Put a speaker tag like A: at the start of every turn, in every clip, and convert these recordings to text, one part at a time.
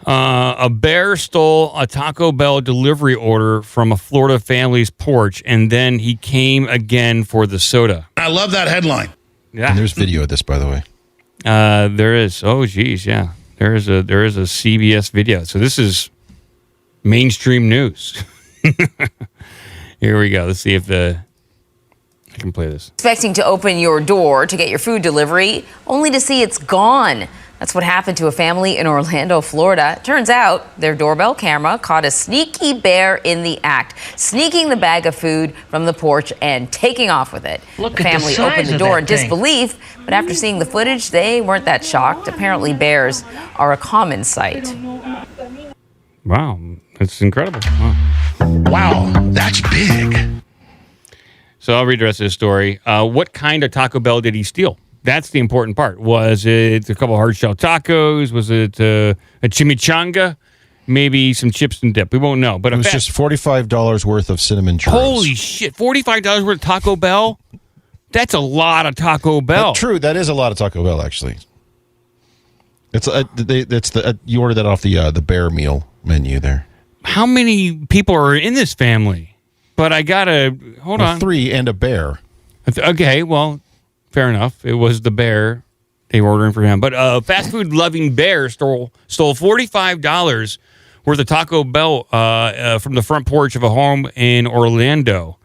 A: A bear stole a Taco Bell delivery order from a Florida family's porch, and then he came again for the soda.
B: I love that headline.
A: Yeah,
C: And there's video of this, by the way.
A: there is. Oh, geez, yeah. There is a CBS video. So this is mainstream news. Here we go. Let's see if I can play this.
D: Expecting to open your door to get your food delivery, only to see it's gone. That's what happened to a family in Orlando, Florida. Turns out their doorbell camera caught a sneaky bear in the act, sneaking the bag of food from the porch and taking off with it.
E: Look
D: the
E: at the
D: family
E: size
D: opened the
E: of
D: door
E: that
D: in
E: thing.
D: disbelief, but after seeing the footage, they weren't that shocked. Apparently, bears are a common sight.
A: Wow, that's incredible.
B: Wow, that's big.
A: So I'll read the rest of this story. What kind of Taco Bell did he steal? That's the important part. Was it a couple hard shell tacos? Was it a chimichanga? Maybe some chips and dip. We won't know. But
C: It was just $45 worth of cinnamon churros.
A: holy shit! $45 worth of Taco Bell. That's a lot of Taco Bell.
C: True, that is a lot of Taco Bell, actually. It's you ordered that off the bear meal menu there.
A: How many people are in this family? But I gotta hold on.
C: 3 and a bear.
A: Okay, well, fair enough. It was the bear they were ordering for him. But a fast food loving bear stole $45 worth of Taco Bell from the front porch of a home in Orlando.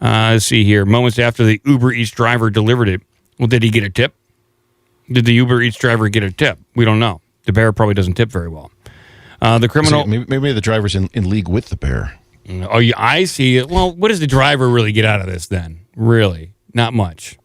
A: Let's see here. Moments after the Uber Eats driver delivered it. Well, did he get a tip? Did the Uber Eats driver get a tip? We don't know. The bear probably doesn't tip very well. The criminal...
C: Maybe the driver's in league with the bear.
A: Oh, yeah, I see. Well, what does the driver really get out of this then? Really? Not much.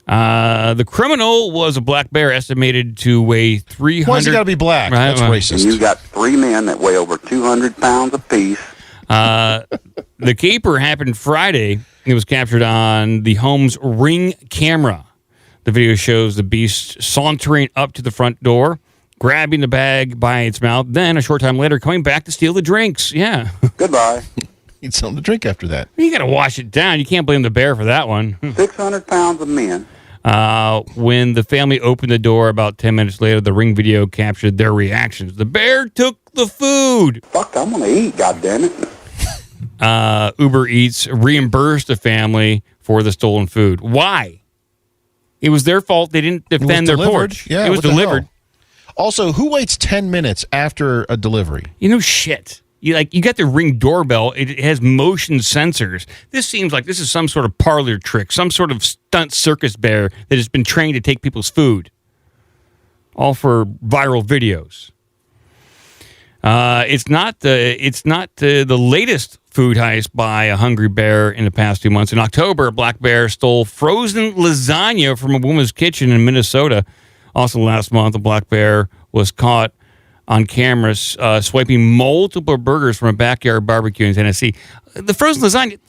A: The criminal was a black bear estimated to weigh 300...
C: Why's he got to be black?
A: Right,
C: That's
A: right.
C: racist.
F: And you got 3 men that weigh over 200 pounds apiece.
A: The caper happened Friday. It was captured on the home's Ring camera. The video shows the beast sauntering up to the front door, grabbing the bag by its mouth, then a short time later coming back to steal the drinks. Yeah.
F: Goodbye.
C: He'd something to drink after that.
A: You got to wash it down. You can't blame the bear for that one.
F: 600 pounds of men.
A: When the family opened the door about 10 minutes later, the Ring video captured their reactions. The bear took the food.
F: Fuck, I'm going to eat, goddammit.
A: Uber Eats reimbursed the family for the stolen food. Why? It was their fault. They didn't defend their porch.
C: Yeah,
A: it was
C: what the
A: delivered.
C: hell? Also, who waits 10 minutes after a delivery?
A: You know, shit. You got the Ring doorbell. It has motion sensors. This seems like this is some sort of parlor trick, some sort of stunt circus bear that has been trained to take people's food. All for viral videos. It's not the latest food heist by a hungry bear in the past 2 months. In October, a black bear stole frozen lasagna from a woman's kitchen in Minnesota. Also last month, a black bear was caught on camera swiping multiple burgers from a backyard barbecue in Tennessee. The frozen lasagna,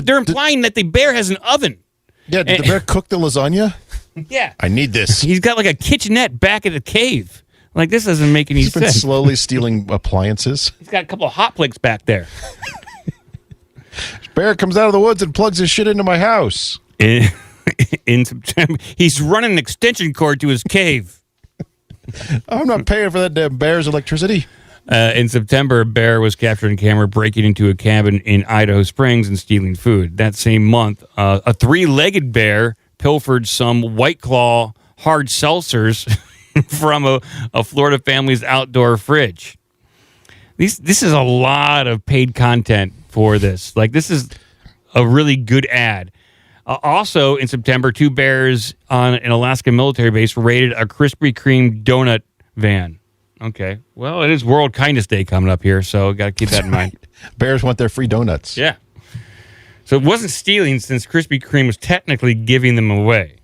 A: they're implying that the bear has an oven.
C: Yeah, did the bear cook the lasagna?
A: Yeah.
C: I need this.
A: He's got like a kitchenette back at the cave. Like, this doesn't make any
C: He's been
A: sense.
C: slowly stealing appliances.
A: He's got a couple of hot plates back there.
C: Bear comes out of the woods and plugs his shit into my house.
A: In September, he's running an extension cord to his cave.
C: I'm not paying for that damn bear's electricity.
A: In September, a bear was captured on camera breaking into a cabin in Idaho Springs and stealing food. That same month, a 3-legged bear pilfered some White Claw hard seltzers from a Florida family's outdoor fridge. This is a lot of paid content for this. Like, this is a really good ad. Also, in September, 2 bears on an Alaska military base raided a Krispy Kreme donut van. Okay. Well, it is World Kindness Day coming up here, so got to keep that in mind.
C: Bears want their free donuts.
A: Yeah. So it wasn't stealing since Krispy Kreme was technically giving them away.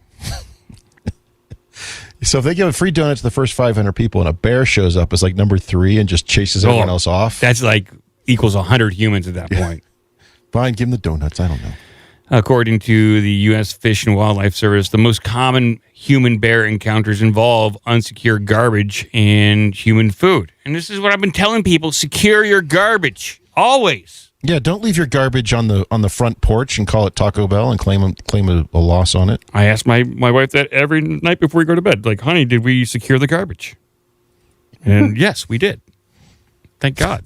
C: So if they give free donuts to the first 500 people and a bear shows up as like number 3 and just chases everyone else off.
A: That's like equals 100 humans at that point.
C: Fine, give them the donuts. I don't know.
A: According to the U.S. Fish and Wildlife Service, the most common human-bear encounters involve unsecured garbage and human food. And this is what I've been telling people. Secure your garbage. Always.
C: Yeah, don't leave your garbage on the front porch and call it Taco Bell and claim a loss on it.
A: I ask my wife that every night before we go to bed. Like, honey, did we secure the garbage? And yes, we did. Thank God.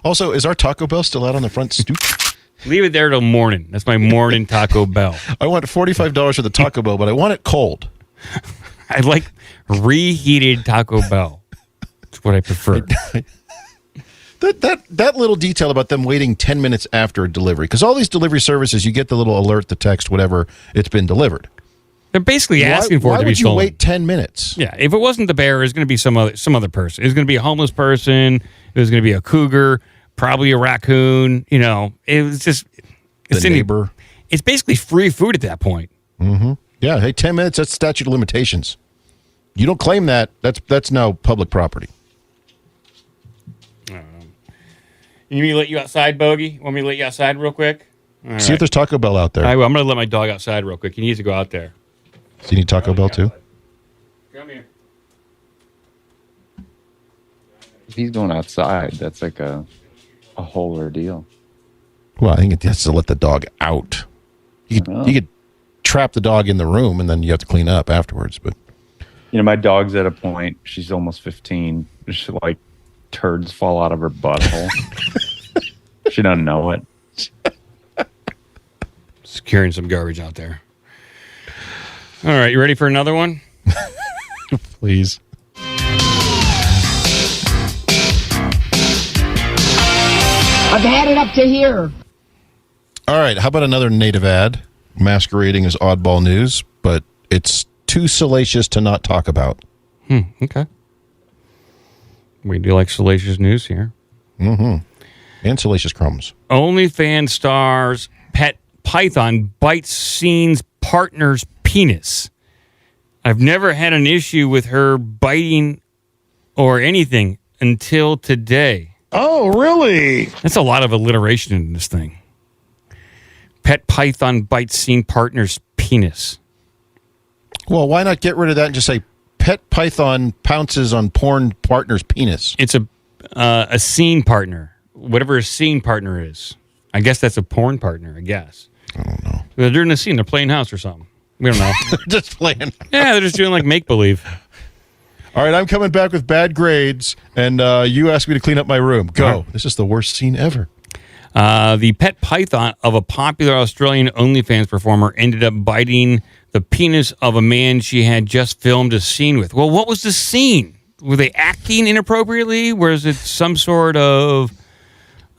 C: Also, is our Taco Bell still out on the front stoop?
A: Leave it there till morning. That's my morning Taco Bell.
C: I want $45 for the Taco Bell, but I want it cold.
A: I like reheated Taco Bell. That's what I prefer.
C: That little detail about them waiting 10 minutes after a delivery, because all these delivery services, you get the little alert, the text, whatever, it's been delivered.
A: They're basically asking for it to be stolen.
C: Why would you wait 10 minutes?
A: Yeah, if it wasn't the bear, it was going to be some other person. It was going to be a homeless person. It was going to be a cougar, probably a raccoon. You know, it was just
C: The neighbor.
A: It's basically free food at that point.
C: Mm-hmm. Yeah, hey, 10 minutes, that's statute of limitations. You don't claim that, that's now public property.
A: You need me to let you outside, Bogey? Want me to let you outside real quick? All
C: See if there's Taco Bell out there.
A: I will. I'm going to let my dog outside real quick. He needs to go out there.
C: So you need Taco Bell too?
A: Come here.
E: If he's going outside, that's like a whole ordeal.
C: Well, I think it has to let the dog out. You could trap the dog in the room and then you have to clean up afterwards. But
E: You know, my dog's at a point, she's almost 15. She, like, turds fall out of her butthole. She doesn't know it.
A: Securing some garbage out there. All right, you ready for another one?
C: please.
G: I've had it up to here.
C: All right, how about another native ad masquerading as oddball news, but it's too salacious to not talk about.
A: Okay. We do like salacious news here.
C: Mm-hmm. And salacious crumbs.
A: OnlyFans stars pet python bites scene's partner's penis. I've never had an issue with her biting or anything until today.
B: Oh, really?
A: That's a lot of alliteration in this thing. Pet python bites scene partner's penis.
C: Well, why not get rid of that and just say pet python pounces on porn partner's penis?
A: It's a scene partner, whatever a scene partner is. I guess that's a porn partner, I guess.
C: I don't know.
A: They're doing a scene. They're playing house or something. We don't know.
C: Just playing.
A: Yeah, they're just doing like make-believe.
C: All right, I'm coming back with bad grades, and you asked me to clean up my room. Go.
A: All right.
C: This is the worst scene ever.
A: The pet python of a popular Australian OnlyFans performer ended up biting the penis of a man she had just filmed a scene with. Well, what was the scene? Were they acting inappropriately? Was it some sort of...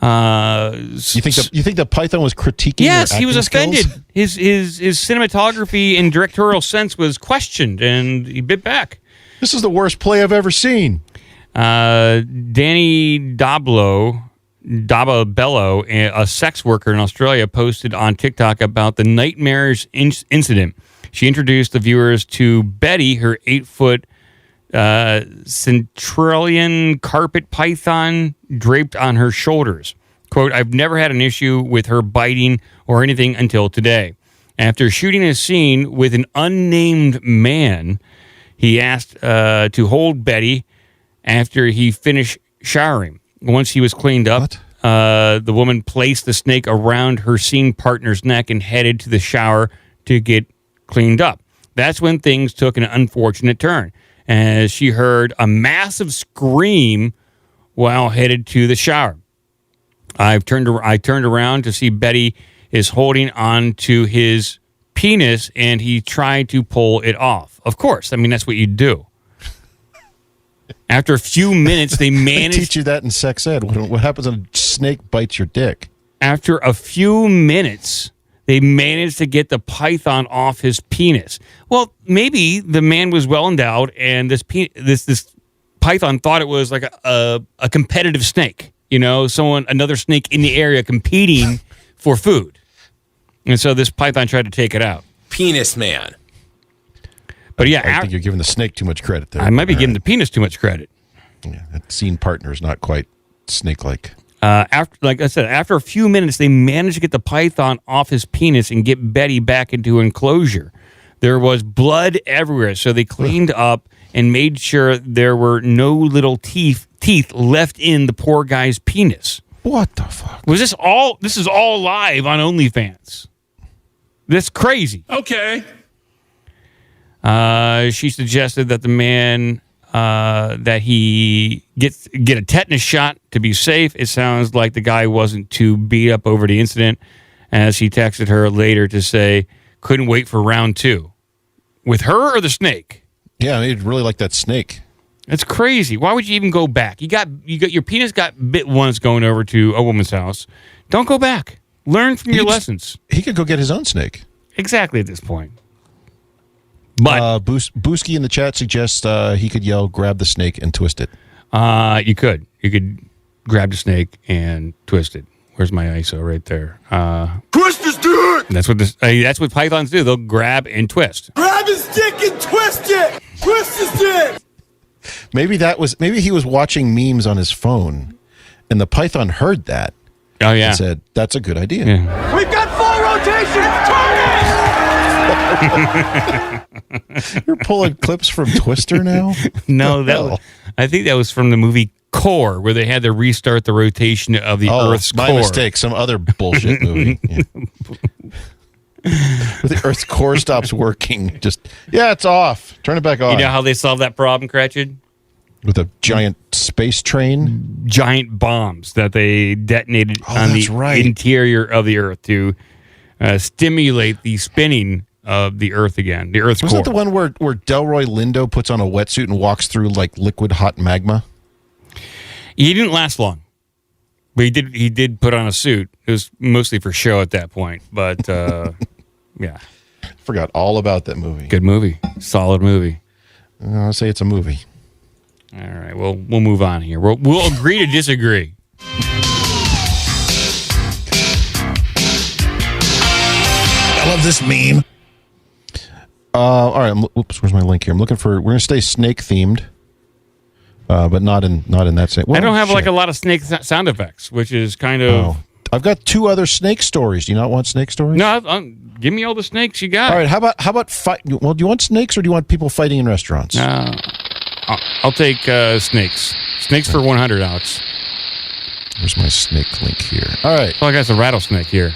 C: You think the python was critiquing?
A: Yes,
C: their
A: he was
C: acting
A: offended.
C: skills?
A: His cinematography and directorial sense was questioned, and he bit back.
C: This is the worst play I've ever seen.
A: Danny Dababello, a sex worker in Australia, posted on TikTok about the nightmarish incident. She introduced the viewers to Betty, her 8-foot centralian carpet python draped on her shoulders. Quote, I've never had an issue with her biting or anything until today. After shooting a scene with an unnamed man, he asked to hold Betty after he finished showering. Once he was cleaned up, the woman placed the snake around her scene partner's neck and headed to the shower to get cleaned up. That's when things took an unfortunate turn, as she heard a massive scream while headed to the shower. I turned around to see Betty is holding on to his penis, and he tried to pull it off. Of course, I mean, that's what you do. After a few minutes, they
C: They
A: managed...
C: teach you that in sex ed. What happens when a snake bites your dick?
A: After a few minutes, they managed to get the python off his penis. Well, maybe the man was well endowed, and this python thought it was like a competitive snake. You know, another snake in the area competing for food. And so this python tried to take it out.
H: Penis man.
A: But yeah,
C: I think you're giving the snake too much credit there.
A: I might be giving the penis too much credit.
C: Yeah, that scene partner is not quite snake-like.
A: Like I said, after a few minutes, they managed to get the python off his penis and get Betty back into enclosure. There was blood everywhere, so they cleaned up and made sure there were no little teeth left in the poor guy's penis.
C: What the fuck?
A: Was this all? This is all live on OnlyFans. That's crazy.
B: Okay.
A: She suggested that the man that he get a tetanus shot to be safe. It sounds like the guy wasn't too beat up over the incident, as he texted her later to say couldn't wait for round 2. With her or the snake?
C: Yeah, he'd really like that snake.
A: That's crazy. Why would you even go back? You got your penis got bit once going over to a woman's house. Don't go back. Learn from your lessons.
C: He could go get his own snake.
A: Exactly at this point. But
C: Booski in the chat suggests he could yell, "Grab the snake and twist it."
A: you could grab the snake and twist it. Where's my ISO right there?
B: Twist his dick!
A: That's what pythons do. They'll grab and twist.
B: Grab his dick and twist it! Twist his dick!
C: Maybe he was watching memes on his phone, and the python heard that
A: Oh yeah.
C: and said, "That's a good idea."
A: Yeah.
B: We've got full rotation! Turn it!
C: You're pulling clips from Twister now?
A: No, I think that was from the movie Core, where they had to restart the rotation of the Earth's
C: my
A: core.
C: mistake. Some other bullshit movie. Yeah. Where the Earth's core stops working. It's off. Turn it back on.
A: You know how they solved that problem, Cratchit?
C: With a giant space train?
A: Giant bombs that they detonated on the
C: that's right.
A: interior of the Earth to stimulate the spinning of the Earth again, the Earth's
C: Wasn't
A: core.
C: that the one where Delroy Lindo puts on a wetsuit and walks through like liquid hot magma?
A: He didn't last long, but he did put on a suit. It was mostly for show at that point, but yeah.
C: Forgot all about that movie.
A: Good movie. Solid movie.
C: I'll say it's a movie.
A: All right, well, we'll move on here. We'll agree to disagree.
B: I love this meme.
C: All right. Where's my link here? We're going to stay snake themed, but not in that same. Well,
A: I don't have
C: shit.
A: like a lot of snake sound effects, which is kind of.
C: Oh. I've got 2 other snake stories. Do you not want snake stories?
A: No, give me all the snakes you got.
C: All right. How about fight? Well, do you want snakes or do you want people fighting in restaurants?
A: I'll take snakes. Snakes for 100, Alex.
C: Where's my snake link here? All right.
A: Oh, I got a rattlesnake here.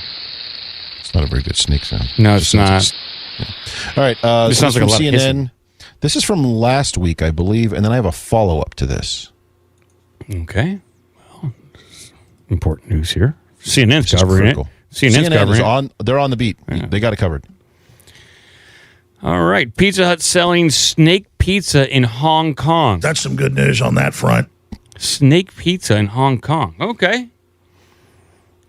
C: It's not a very good snake sound.
A: No, it's not.
C: All right.
A: This sounds like a lot of
C: CNN.
A: hissing.
C: This is from last week, I believe, and then I have a follow-up to this.
A: Okay. Well, important news here. CNN's covering it.
C: Critical.
A: CNN's covering it.
C: They're on the beat. Yeah. They got it covered.
A: All right. Pizza Hut selling snake pizza in Hong Kong.
B: That's some good news on that front.
A: Snake pizza in Hong Kong. Okay.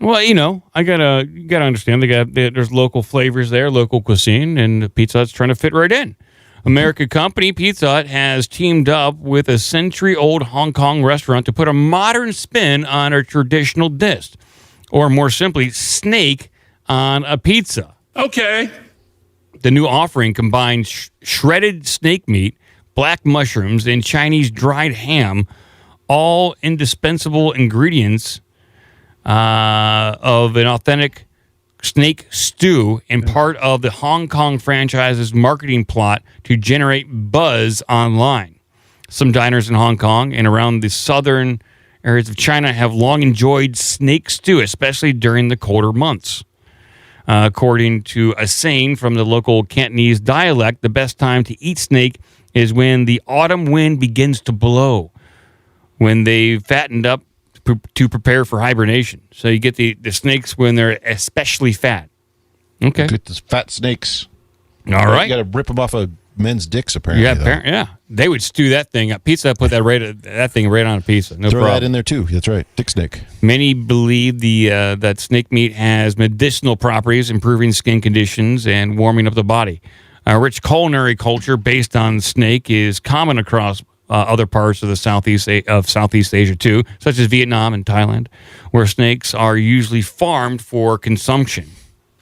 A: Well, you gotta understand there's local flavors there, local cuisine, and Pizza Hut's trying to fit right in. American company Pizza Hut has teamed up with a century-old Hong Kong restaurant to put a modern spin on a traditional dish, or more simply, snake on a pizza.
B: Okay.
A: The new offering combines shredded snake meat, black mushrooms, and Chinese dried ham, all indispensable ingredients of an authentic snake stew and part of the Hong Kong franchise's marketing plot to generate buzz online. Some diners in Hong Kong and around the southern areas of China have long enjoyed snake stew, especially during the colder months. According to a saying from the local Cantonese dialect, the best time to eat snake is when the autumn wind begins to blow, when they've fattened up to prepare for hibernation. So you get the snakes when they're especially fat. Okay.
C: Get those fat snakes.
A: All right.
C: You got to rip them off of men's dicks, apparently.
A: Yeah, they would stew that thing up. Pizza put that thing right on a pizza. No
C: Throw
A: problem.
C: that in there, too. That's right. Dick snake.
A: Many believe that snake meat has medicinal properties, improving skin conditions and warming up the body. A rich culinary culture based on snake is common across other parts of the Southeast Asia too, such as Vietnam and Thailand, where snakes are usually farmed for consumption.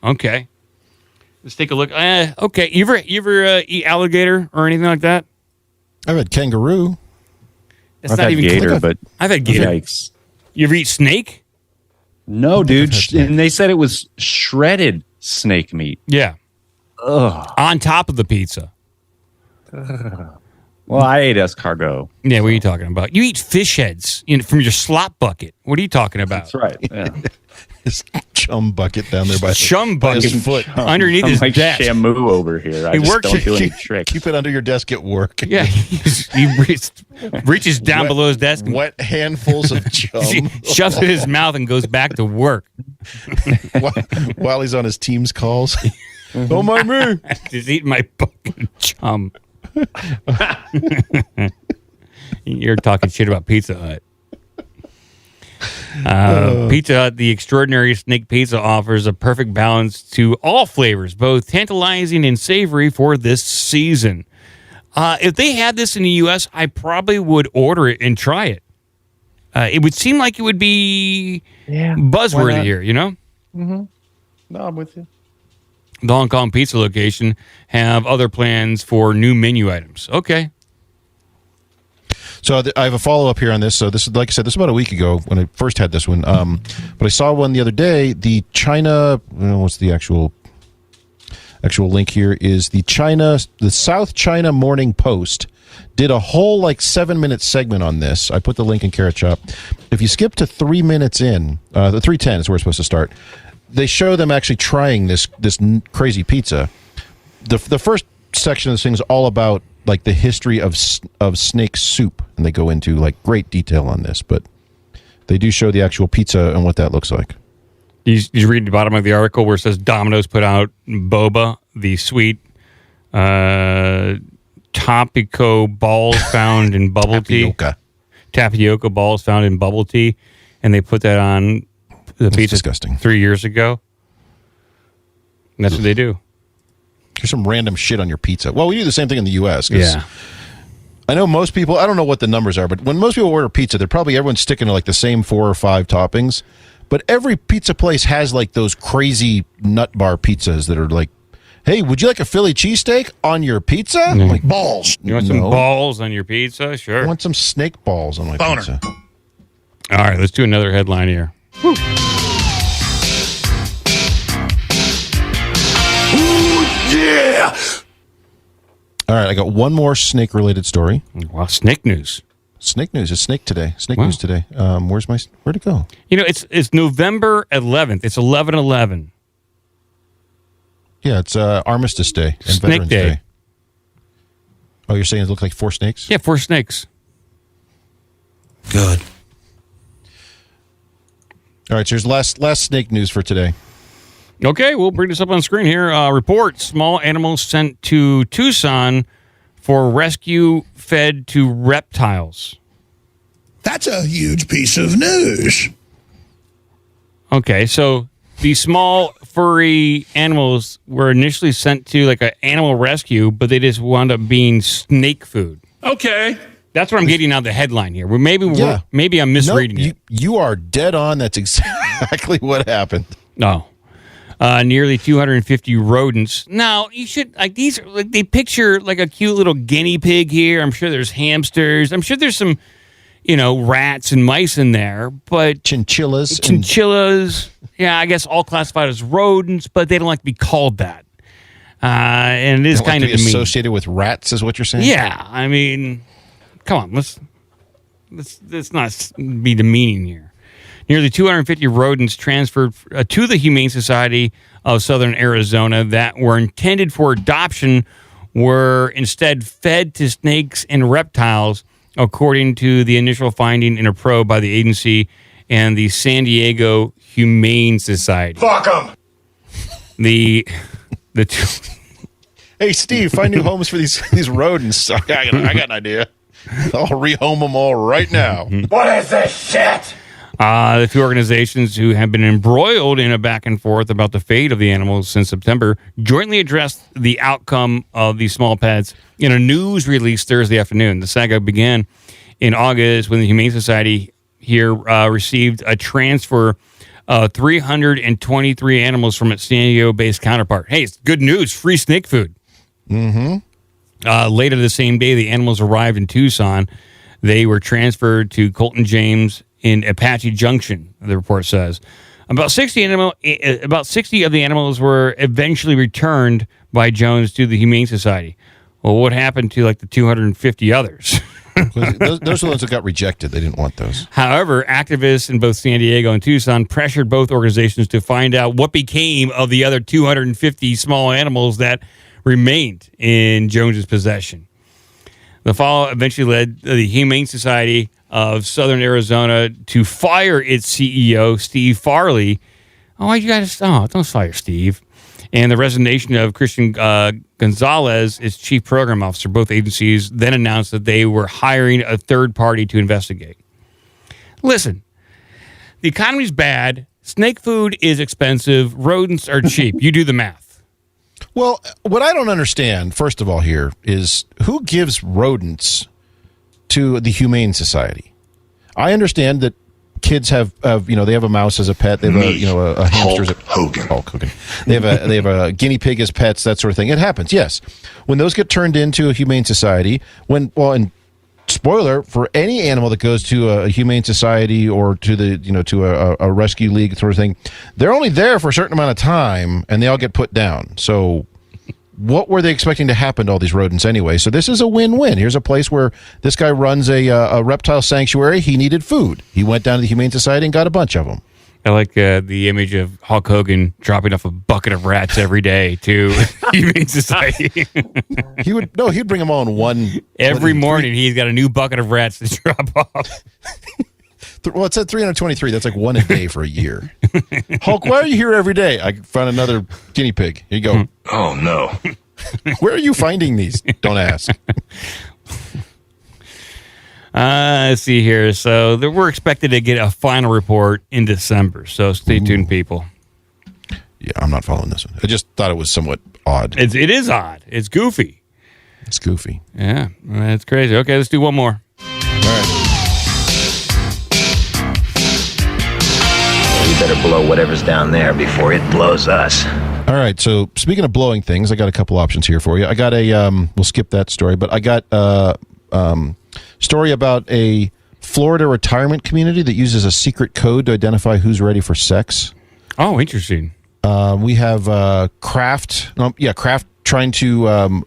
A: Okay, let's take a look. Okay, you ever eat alligator or anything like that?
C: I've had kangaroo.
A: That's
E: I've
A: not
E: had
A: even
E: gator, but
A: I've had gator.
E: Yikes.
A: You ever eat snake?
E: No, dude. And they said it was shredded snake meat.
A: Yeah.
E: Ugh.
A: On top of the pizza.
E: Well, I ate escargot.
A: Yeah, what are you talking about? You eat fish heads from your slop bucket. What are you talking about?
E: That's right. Yeah.
C: His chum bucket down there by
A: Chum
C: by his
A: bucket.
C: foot.
A: Underneath
E: I'm
A: his
E: like
A: desk.
E: Shamu over here. I
A: He
E: just
A: works-
E: don't do any tricks.
C: Keep it under your desk at work.
A: Yeah, he reaches down
C: Wet-
A: below his desk and
C: Wet handfuls of chum
A: shoves it in his mouth and goes back to work.
C: while he's on his Teams calls. Don't mind me.
A: He's eating my fucking chum. You're talking shit about Pizza Hut. Pizza Hut, the extraordinary snake pizza, offers a perfect balance to all flavors, both tantalizing and savory for this season. If they had this in the U.S., I probably would order it and try it. It would seem like it would be buzzworthy here, you know?
E: No, I'm with you.
A: The Hong Kong pizza location have other plans for new menu items. Okay.
C: So I have a follow up here on this. So this is, like I said, this was about a week ago when I first had this one. But I saw one the other day. The China, what's the actual link here? Is the South China Morning Post did a whole 7-minute segment on this. I put the link in Carrot Shop. If you skip to 3 minutes in, the 3:10 is where we're supposed to start. They show them actually trying this crazy pizza. The first section of this thing is all about the history of snake soup, and they go into great detail on this. But they do show the actual pizza and what that looks like.
A: You read the bottom of the article where it says Domino's put out boba, the sweet Topico balls found in bubble tea. Tapioca balls found in bubble tea, and they put that on the pizza
C: disgusting.
A: 3 years ago. And that's what they do.
C: Here's some random shit on your pizza. Well, we do the same thing in the U.S.
A: Yeah.
C: I know most people, I don't know what the numbers are, but when most people order pizza, they're probably everyone's sticking to the same 4 or 5 toppings. But every pizza place has those crazy nut bar pizzas that are hey, would you like a Philly cheesesteak on your pizza?
A: Mm.
C: Balls.
A: You want some balls on your pizza? Sure.
C: I want some snake balls on my pizza.
A: All right, let's do another headline here.
B: Ooh, yeah!
C: All right, I got one more snake-related story.
A: Wow, snake news.
C: Snake news. It's snake today. Snake
A: Wow.
C: news today. Where'd it go?
A: It's November 11th. It's 11/11.
C: Yeah, it's Armistice Day and
A: Snake
C: Veterans
A: Day.
C: Day. Oh, you're saying it looked like 4 snakes?
A: Yeah, 4 snakes.
C: Good. All right, so here's last snake news for today.
A: Okay, we'll bring this up on screen here. Report, small animals sent to Tucson for rescue fed to reptiles.
B: That's a huge piece of news.
A: Okay, so these small furry animals were initially sent to an animal rescue, but they just wound up being snake food.
B: Okay.
A: That's what I'm getting out of the headline here.
C: Yeah.
A: Maybe I'm misreading it.
C: You are dead on. That's exactly what happened.
A: No. Nearly 250 rodents. Now, you should, these, they picture a cute little guinea pig here. I'm sure there's hamsters. I'm sure there's some, rats and mice in there, but.
C: Chinchillas.
A: Yeah, I guess all classified as rodents, but they don't like to be called that. And it is kind of demeaning.
C: Associated with rats, is what you're saying?
A: Yeah, I mean, come on, let's not be demeaning here. Nearly 250 rodents transferred to the Humane Society of Southern Arizona that were intended for adoption were instead fed to snakes and reptiles, according to the initial finding in a probe by the agency and the San Diego Humane Society.
B: Fuck them.
A: The two.
C: Hey, Steve, find new homes for these rodents. I got an idea. I'll rehome them all right now.
B: What is this shit?
A: The two organizations who have been embroiled in a back and forth about the fate of the animals since September jointly addressed the outcome of these small pets in a news release Thursday afternoon. The saga began in August when the Humane Society here received a transfer of 323 animals from its San Diego-based counterpart. Hey, it's good news. Free snake food. Later the same day, the animals arrived in Tucson. They were transferred to Colton James in Apache Junction, the report says. About 60 of the animals were eventually returned by Jones to the Humane Society. Well, what happened to like the 250 others?
C: Those are the ones that got rejected. They didn't want those.
A: However, activists in both San Diego and Tucson pressured both organizations to find out what became of the other 250 small animals that remained in Jones's possession. The fall eventually led the Humane Society of Southern Arizona to fire its CEO, Steve Farley. Don't fire Steve. And the resignation of Christian Gonzalez, its chief program officer. Both agencies then announced that they were hiring a third party to investigate. Listen, the economy's bad. Snake food is expensive. Rodents are cheap. You do the math.
C: Well, what I don't understand, first of all, here is who gives rodents to the Humane Society? I understand that kids have they have a mouse as a pet. They have a hamster as a Hulk Hogan. They have a guinea pig as pets. That sort of thing. It happens. Yes, when those get turned into a Humane Society, and spoiler for any animal that goes to a Humane Society or to a rescue league sort of thing, they're only there for a certain amount of time, and they all get put down. So what were they expecting to happen to all these rodents anyway? So this is a win-win. Here's a place where this guy runs a reptile sanctuary. He needed food. He went down to the Humane Society and got a bunch of them.
A: I like the image of Hulk Hogan dropping off a bucket of rats every day to Humane Society.
C: He'd bring them all in one.
A: Every morning he's got a new bucket of rats to drop off.
C: Well, it said 323. That's like one a day for a year. Hulk, why are you here every day? I found another guinea pig. Here you go.
B: Oh, no.
C: Where are you finding these? Don't ask.
A: Let's see here. So we're expected to get a final report in December. So stay tuned, people.
C: Yeah, I'm not following this one. I just thought it was somewhat odd.
A: It is odd. It's goofy.
C: It's goofy.
A: Yeah, that's crazy. Okay, let's do one more.
C: All right.
H: We better blow whatever's down there before it blows us.
C: All right. So speaking of blowing things, I got a couple options here for you. I got we'll skip that story, but I got story about a Florida retirement community that uses a secret code to identify who's ready for sex.
A: Oh, interesting.
C: We have Kraft trying to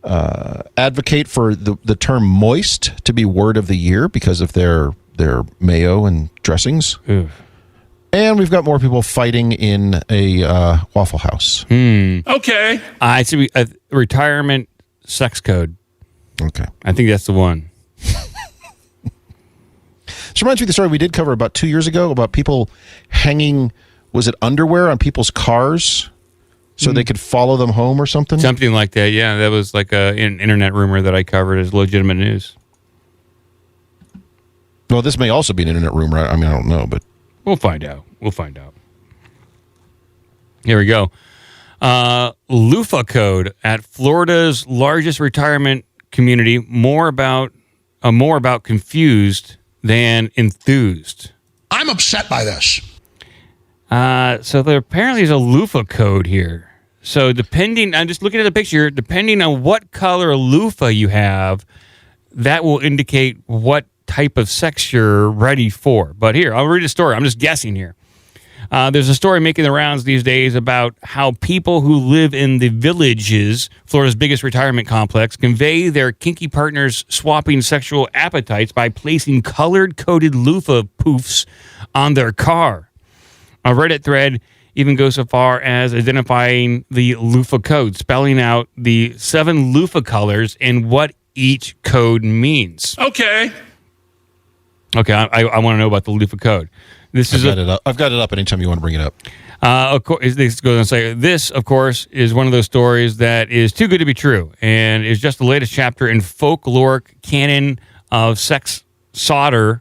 C: advocate for the term moist to be word of the year because of their mayo and dressings.
A: Ooh.
C: And we've got more people fighting in a Waffle House.
B: Okay.
A: It's a retirement sex code.
C: Okay.
A: I think that's the one.
C: This reminds me of the story we did cover about 2 years ago about people hanging, was it underwear on people's cars so they could follow them home or something?
A: Something like that, yeah. That was like an internet rumor that I covered as legitimate news.
C: Well, this may also be an internet rumor. I mean, I don't know, but...
A: We'll find out. Here we go. Loofa Code at Florida's largest retirement community. More about confused than enthused.
I: I'm upset by this.
A: So there apparently is a Loofa Code here. So I'm just looking at the picture, depending on what color loofah you have, that will indicate what type of sex you're ready for. But here, I'll read a story. I'm just guessing here. There's a story making the rounds these days about how people who live in the Villages, Florida's biggest retirement complex, convey their kinky partners swapping sexual appetites by placing colored-coded loofah poofs on their car. A Reddit thread even goes so far as identifying the Loofa Code, spelling out the 7 loofah colors and what each code means.
B: Okay.
A: Okay, I want to know about the Loofa Code.
C: I've got it up anytime you want to bring it up.
A: Of course, this goes on to say, this, of course, is one of those stories that is too good to be true and is just the latest chapter in folkloric canon of sodden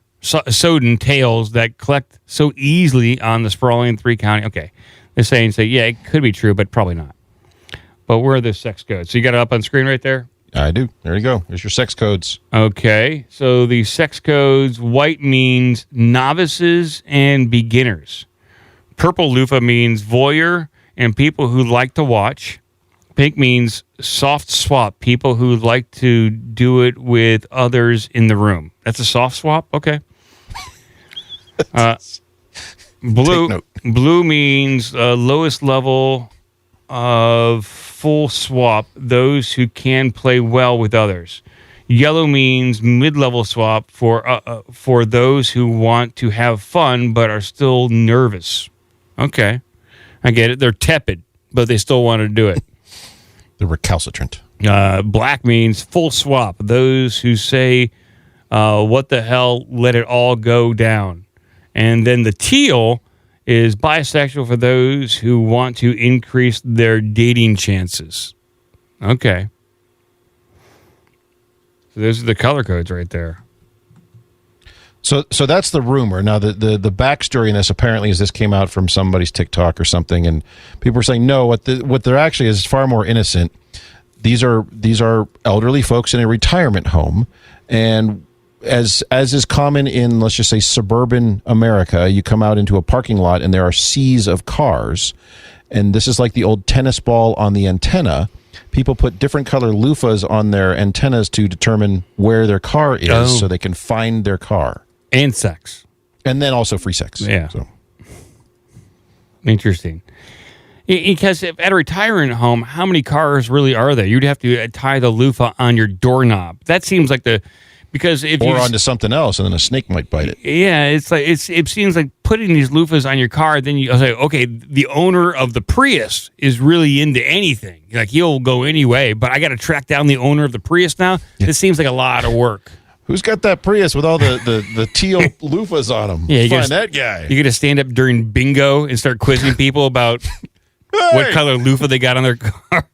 A: tales that collect so easily on the sprawling 3-county. Okay, they're saying, yeah, it could be true, but probably not. But where are the sex codes? So you got it up on screen right there?
C: I do. There you go. There's your sex codes.
A: Okay. So the sex codes, white means novices and beginners. Purple loofah means voyeur and people who like to watch. Pink means soft swap, people who like to do it with others in the room. That's a soft swap? Okay. Blue means lowest level of full swap, those who can play well with others. Yellow means mid-level swap for those who want to have fun but are still nervous. Okay, I get it. They're tepid, but they still want to do it.
C: They're recalcitrant.
A: Black means full swap. Those who say, what the hell, let it all go down. And then the teal is bisexual for those who want to increase their dating chances. Okay. So those are the color codes right there.
C: So that's the rumor. Now, the backstory in this apparently is this came out from somebody's TikTok or something, and people are saying, no, what they're actually is far more innocent. These are elderly folks in a retirement home, and as is common in, let's just say, suburban America, you come out into a parking lot and there are seas of cars, and this is like the old tennis ball on the antenna. People put different color loofahs on their antennas to determine where their car is so they can find their car.
A: And sex.
C: And then also free sex.
A: Yeah.
C: So.
A: Interesting. Because at a retirement home, how many cars really are there? You'd have to tie the loofah on your doorknob. That seems like because if
C: or onto something else, and then a snake might bite it.
A: Yeah, it seems like putting these loofahs on your car. Then you say, okay, the owner of the Prius is really into anything. Like he'll go anyway, but I got to track down the owner of the Prius now. Yeah. This seems like a lot of work.
C: Who's got that Prius with all the teal loofahs on them?
A: Yeah,
C: find that guy.
A: You got to stand up during bingo and start quizzing people about what color loofah they got on their car.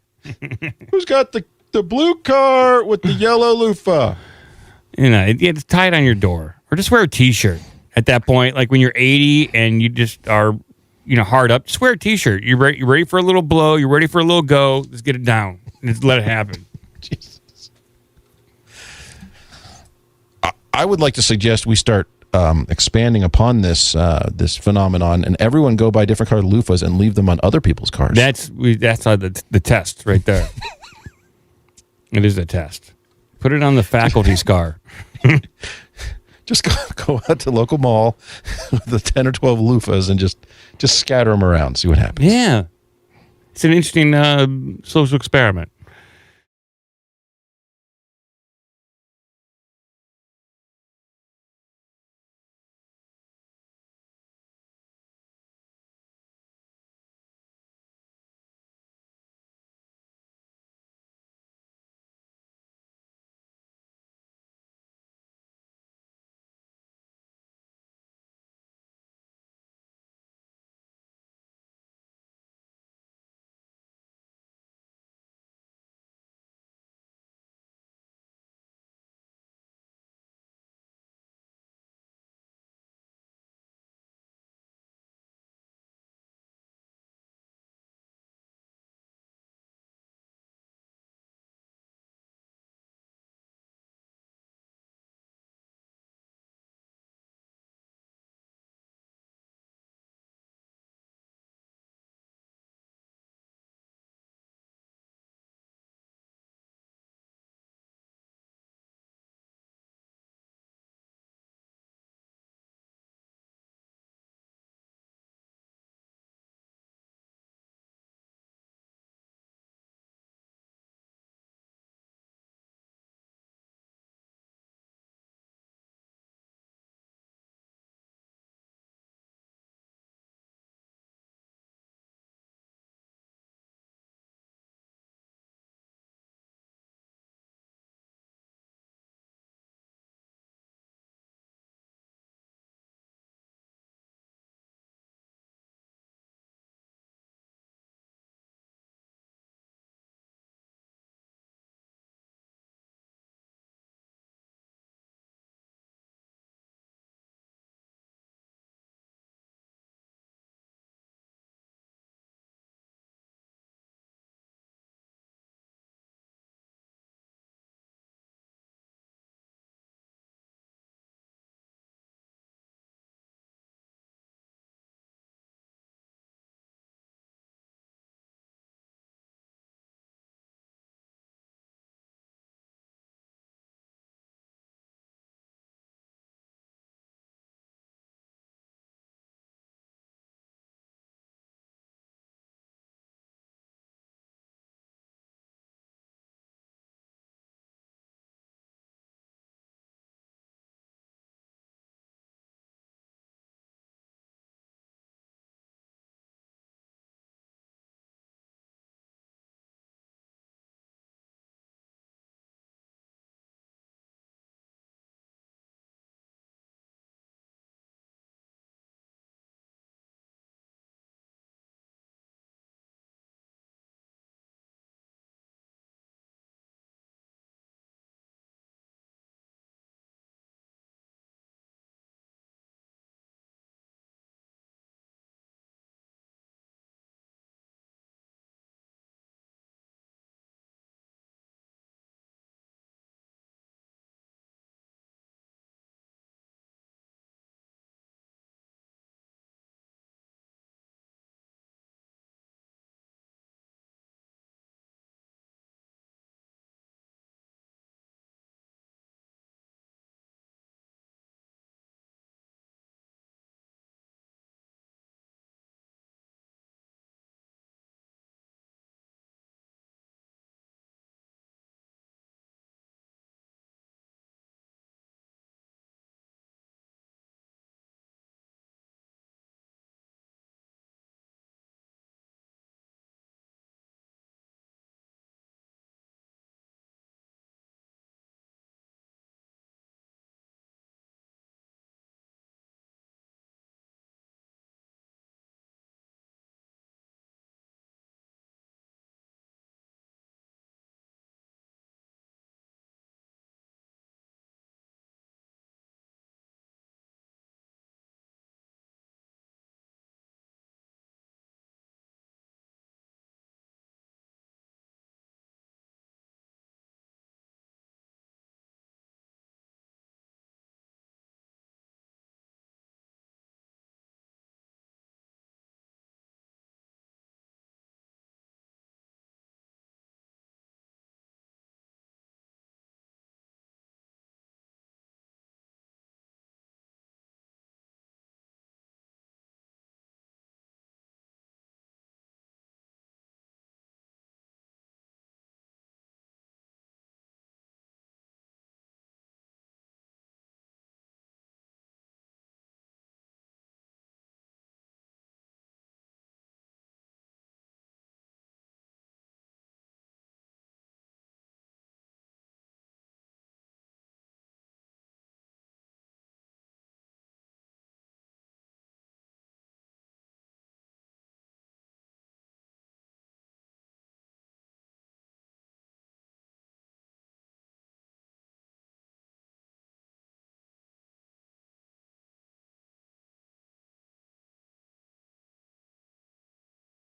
C: Who's got the blue car with the yellow loofah?
A: You know, it's tie it on your door, or just wear a T-shirt. At that point, like when you're 80 and you just are, hard up, just wear a T-shirt. You're ready for a little blow. You're ready for a little go. Let's get it down. Let's let it happen.
C: Jesus. I would like to suggest we start expanding upon this phenomenon, and everyone go buy different colored loofahs and leave them on other people's cars.
A: That's the test right there. It is a test. Put it on the faculty's car.
C: Just go out to local mall with the 10 or 12 loofahs and just scatter them around. See what happens.
A: Yeah. It's an interesting social experiment.